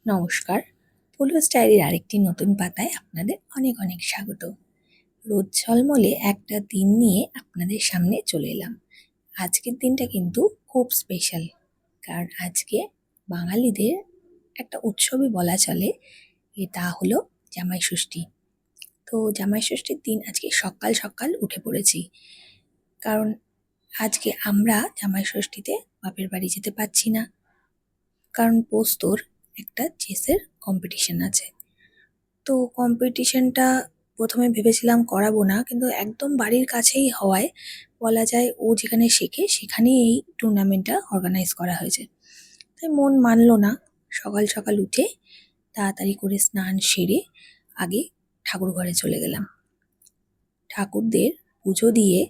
নমস্কার, পুলুস ডায়েরির আরেকটি নতুন পাতায় আপনাদের অনেক অনেক স্বাগত। রোদ ঝলমলে একটা দিন নিয়ে আপনাদের সামনে চলে এলাম। আজকের দিনটা কিন্তু খুব স্পেশাল, কারণ আজকে বাঙালিদের একটা উৎসবই বলা চলে। এটা হলো জামাই ষষ্ঠী। তো জামাই ষষ্ঠীর দিন আজকে সকাল সকাল উঠে পড়েছি, কারণ আজকে আমরা জামাই ষষ্ঠীতে বাপের বাড়ি যেতে পারছি না, কারণ পোস্তর একটা চেসের কম্পিটিশন আছে। তো কম্পিটিশনটা প্রথমে ভেবেছিলাম করাবো না, কিন্তু একদম বাড়ির কাছেই হওয়ায় বলা যায় ও যেখানে শেখে সেখানেই এই টুর্নামেন্টটা অর্গানাইজ করা হয়েছে। তাই মন মানলো না। সকাল সকাল উঠে তাড়াতাড়ি করে স্নান সেরে আগে ঠাকুর ঘরে চলে গেলাম। ঠাকুরদের পুজো দিয়ে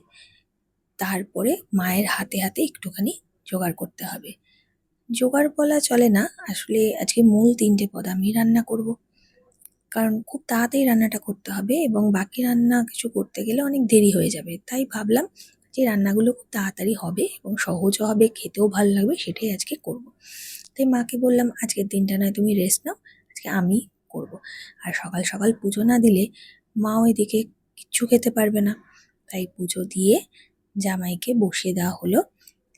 তারপরে মায়ের হাতে হাতে একটুখানি জোগাড় করতে হবে। জোগাড় বলা চলে না, আসলে আজকে মূল 3টে পদ আমি রান্না করব, কারণ খুব তাড়াতাড়ি রান্নাটা করতে হবে এবং বাকি রান্না কিছু করতে গেলে অনেক দেরি হয়ে যাবে। তাই ভাবলাম যে রান্নাগুলো খুব তাড়াতাড়ি হবে এবং সহজও হবে, খেতেও ভালো লাগবে, সেটাই আজকে করব। তাই মাকে বললাম, আজকের দিনটা নয় তুমি রেস্ট নাও, আজকে আমি করব। আর সকাল সকাল পুজো না দিলে মাও এদিকে কিচ্ছু খেতে পারবে না। তাই পুজো দিয়ে জামাইকে বসিয়ে দেওয়া হলো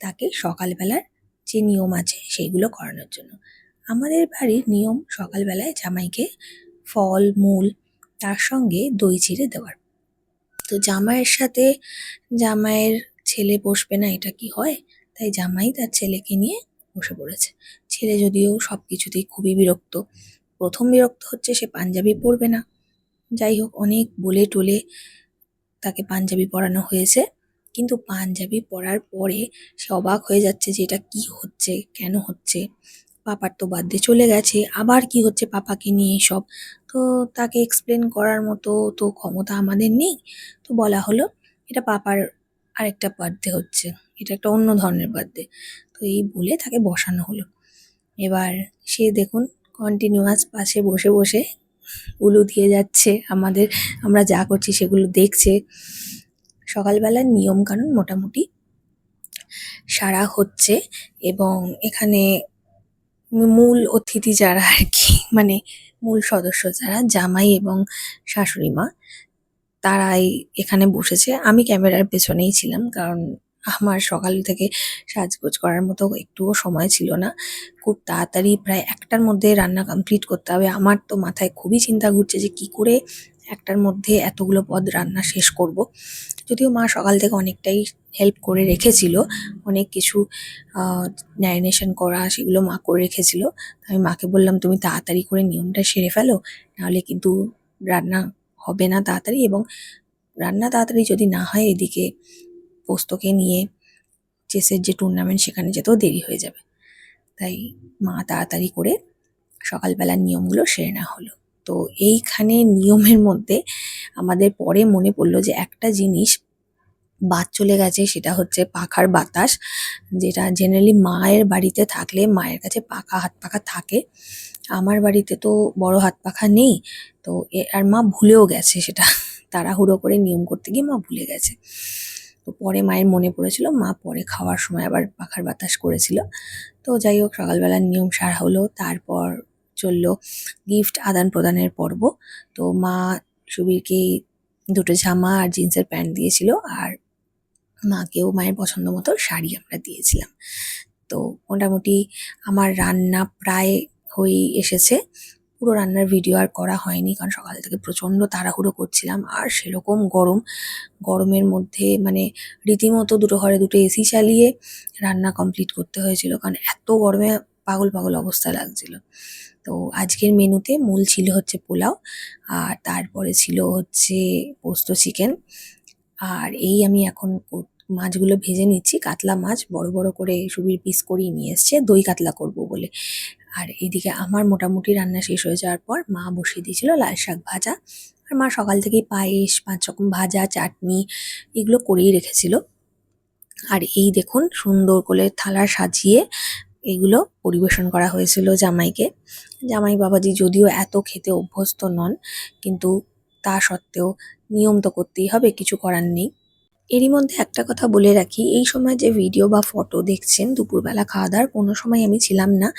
তাকে সকালবেলার যে নিয়ম আছে সেইগুলো করানোর জন্য। আমাদের বাড়ির নিয়ম সকালবেলায় জামাইকে ফল মূল তার সঙ্গে দই চিড়ে দেওয়ার। তো জামাইয়ের সাথে জামাইয়ের ছেলে বসবে না, এটা কি হয়? তাই জামাই তার ছেলেকে নিয়ে বসে পড়েছে। ছেলে যদিও সব কিছুতেই খুবই বিরক্ত। প্রথম বিরক্ত হচ্ছে সে পাঞ্জাবি পরবে না। যাই হোক, অনেক বলে টলে তাকে পাঞ্জাবি পরানো হয়েছে, কিন্তু পাঞ্জাবি পরার পরে সে অবাক হয়ে যাচ্ছে যে এটা কি হচ্ছে, কেন হচ্ছে। পাপার তো বার্থডে চলে গেছে, আবার কি হচ্ছে পাপাকে নিয়ে সব। তো তাকে এক্সপ্লেন করার মতো তো ক্ষমতা আমাদের নেই। তো বলা হলো এটা পাপার আরেকটা বার্থডে হচ্ছে, এটা একটা অন্য ধরনের বার্থডে। তো এই বলে তাকে বসানো হলো। এবার সে দেখুন কন্টিনিউয়াস পাশে বসে বসে উলু দিয়ে যাচ্ছে আমাদের, আমরা যা করছি সেগুলো দেখছে। সকালবেলার নিয়ম কানুন মোটামুটি সারা হচ্ছে এবং এখানে মূল অতিথি যারা আর কি, মানে মূল সদস্য যারা জামাই এবং শাশুড়ি মা, তারাই এখানে বসেছে। আমি ক্যামেরার পেছনেই ছিলাম, কারণ আমার সকাল থেকে সাজগোজ করার মতো একটুও সময় ছিল না। খুব তাড়াতাড়ি প্রায় 1টার মধ্যে রান্না কমপ্লিট করতে হবে। আমার তো মাথায় খুবই চিন্তা ঘুরছে যে কি করে 1টার মধ্যে এতগুলো পদ রান্না শেষ করব। যদিও মা সকাল থেকে অনেকটাই হেল্প করে রেখেছিল, অনেক কিছু ম্যারিনেশন করা সেগুলো মা করে রেখেছিল। আমি মাকে বললাম তুমি তাড়াতাড়ি করে নিয়মটা সেরে ফেলো, নাহলে কিন্তু রান্না হবে না তাড়াতাড়ি, এবং রান্না তাড়াতাড়ি যদি না হয় এদিকে পোস্তকে নিয়ে চেসের যে টুর্নামেন্ট সেখানে যেতেও দেরি হয়ে যাবে। তাই মা তাড়াতাড়ি করে সকালবেলার নিয়মগুলো সেরে নেওয়া হলো। তো এইখানে নিয়মের মধ্যে আমাদের পরে মনে পড়লো যে একটা জিনিস বাদ চলে গেছে, সেটা হচ্ছে পাখার বাতাস, যেটা জেনারেলি মায়ের বাড়িতে থাকলে মায়ের কাছে পাখা হাত পাখা থাকে। আমার বাড়িতে তো বড় হাত পাখা নেই। তো আর মা ভুলেও গেছে সেটা, তাড়াহুড়ো করে নিয়ম করতে গিয়ে মা ভুলে গেছে। তো পরে মায়ের মনে পড়েছিল, মা পরে খাওয়ার সময় আবার পাখার বাতাস করেছিল। তো যাই হোক, সকালবেলার নিয়ম সারা হলো। তারপর চললো গিফট আদান প্রদানের পর্ব। তো মা সুবীরকে 2টো জামা আর জিন্সের প্যান্ট দিয়েছিল, আর মাকেও মায়ের পছন্দ মতো শাড়ি আমরা দিয়েছিলাম। তো মোটামুটি আমার রান্না প্রায় হয়েই এসেছে। পুরো রান্নার ভিডিও আর করা হয়নি, কারণ সকাল থেকে প্রচণ্ড তাড়াহুড়ো করছিলাম। আর সেরকম গরম, গরমের মধ্যে মানে রীতিমতো 2টো ঘরে 2টো এসি চালিয়ে রান্না কমপ্লিট করতে হয়েছিল, কারণ এত গরমে পাগল পাগল অবস্থা লাগছিল। তো আজকের মেনুতে মূল ছিল হচ্ছে পোলাও, আর তারপরে ছিল হচ্ছে পোস্ত চিকেন। আর এই আমি এখন মাছগুলো ভেজে নিচ্ছি। কাতলা মাছ বড় বড় করে সুবীর পিস করিয়ে নিয়ে এসছে দই কাতলা করব বলে। আর এদিকে আমার মোটামুটি রান্না শেষ হয়ে যাওয়ার পর মা বসিয়ে দিয়েছিল লাল শাক ভাজা। আর মা সকাল থেকেই পায়েস, 5 রকম ভাজা, চাটনি এগুলো করেই রেখেছিল। আর এই দেখুন সুন্দর করে থালা সাজিয়ে এগুলো পরিবেশন করা হয়েছিল জামাইকে। জামাই বাবাজি যদিও এত খেতে অভ্যস্ত নন, কিন্তু তা সত্ত্বেও নিয়ম তো করতেই হবে, কিছু করার নেই। এরই মধ্যে একটা কথা বলে রাখি, এই সময় যে ভিডিও বা ফটো দেখছেন দুপুরবেলা খাওয়া দাওয়ার কোনো সময় আমি ছিলাম না।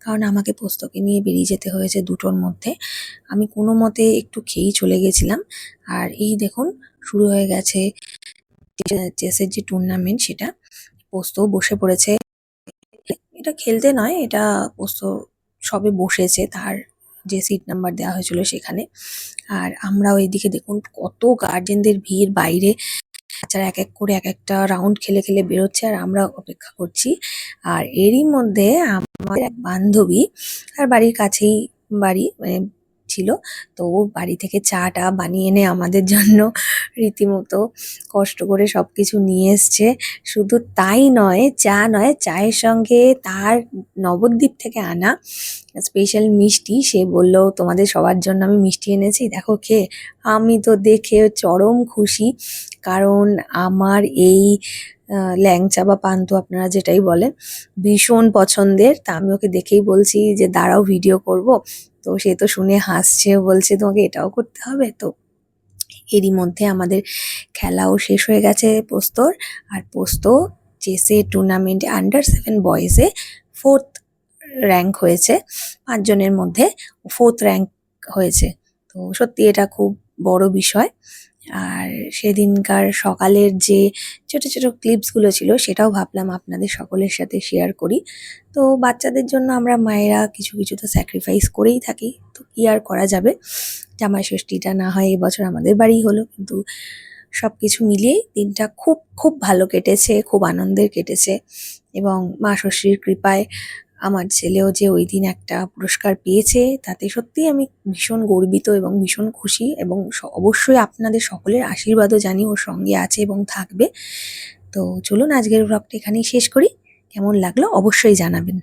কারণ আমাকে পোস্তকে নিয়ে বেরিয়ে যেতে হয়েছে ২টোর মধ্যে। আমি কোনো মতে একটু খেয়েই চলে গেছিলাম। আর এই দেখুন শুরু হয়ে গেছে চেসের যে টুর্নামেন্ট সেটা। পোস্তও বসে পড়েছে। এটা খেলতে নয়, এটা পোস্ত সবে বসেছে তার যে সিট নাম্বার দেওয়া হয়েছিল সেখানে। আর আমরাও এদিকে দেখুন কত গার্জেনদের ভিড় বাইরে। বাচ্চারা এক এক করে এক একটা রাউন্ড খেলে খেলে বেরোচ্ছে আর আমরা অপেক্ষা করছি। আর এরই মধ্যে আমার এক বান্ধবী, তার বাড়ির কাছেই বাড়ি মানে ছিল, তো ও বাড়ি থেকে চা টা বানিয়ে এনে আমাদের জন্য রীতিমতো কষ্ট করে সবকিছু নিয়ে এসছে। শুধু তাই নয়, চা নয়, চায়ের সঙ্গে তার নবদ্বীপ থেকে আনা স্পেশাল মিষ্টি। সে বলল তোমাদের সবার জন্য আমি মিষ্টি এনেছি, দেখো খেয়ে। আমি তো দেখে চরম খুশি, কারণ আমার এই ল্যাংচা বা পান্তুয়া আপনারা যেটাই বলেন ভীষণ পছন্দের। তা আমি ওকে দেখেই বলছি যে দাঁড়াও ভিডিও করব। তো সে তো শুনে হাসছে, বলছে তোমাকে এটাও করতে হবে। তো এরই মধ্যে আমাদের খেলাও শেষ হয়ে গেছে পোস্তর। আর পোস্ত চেসের টুর্নামেন্টে আন্ডার 7 বয়েজে 4th র্যাঙ্ক হয়েছে। 5 জনের মধ্যে 4th র্যাঙ্ক হয়েছে। তো সত্যি এটা খুব বড় বিষয়। আর সেদিনকার সকালের যে ছোট ছোট ক্লিপসগুলো ছিল সেটাও ভাবলাম আপনাদের সকলের সাথে শেয়ার করি। তো বাচ্চাদের জন্য আমরা মায়েরা কিছু কিছু তো স্যাক্রিফাইস করেই থাকি, তো কি আর করা যাবে। জামাই ষষ্ঠীটা না হয় এবছর আমাদের বাড়িই হলো, কিন্তু সবকিছু মিলিয়েই দিনটা খুব খুব ভালো কেটেছে, খুব আনন্দের কেটেছে। এবং মা ষষ্ঠীর কৃপায় আমার ছেলেও যে ওই দিন একটা পুরস্কার পেয়েছে তাতে সত্যিই আমি ভীষণ গর্বিত এবং ভীষণ খুশি। এবং অবশ্যই আপনাদের সকলের আশীর্বাদও জানি ওর সঙ্গে আছে এবং থাকবে। তো চলুন আজকের ব্লগটা এখানেই শেষ করি। কেমন লাগলো অবশ্যই জানাবেন।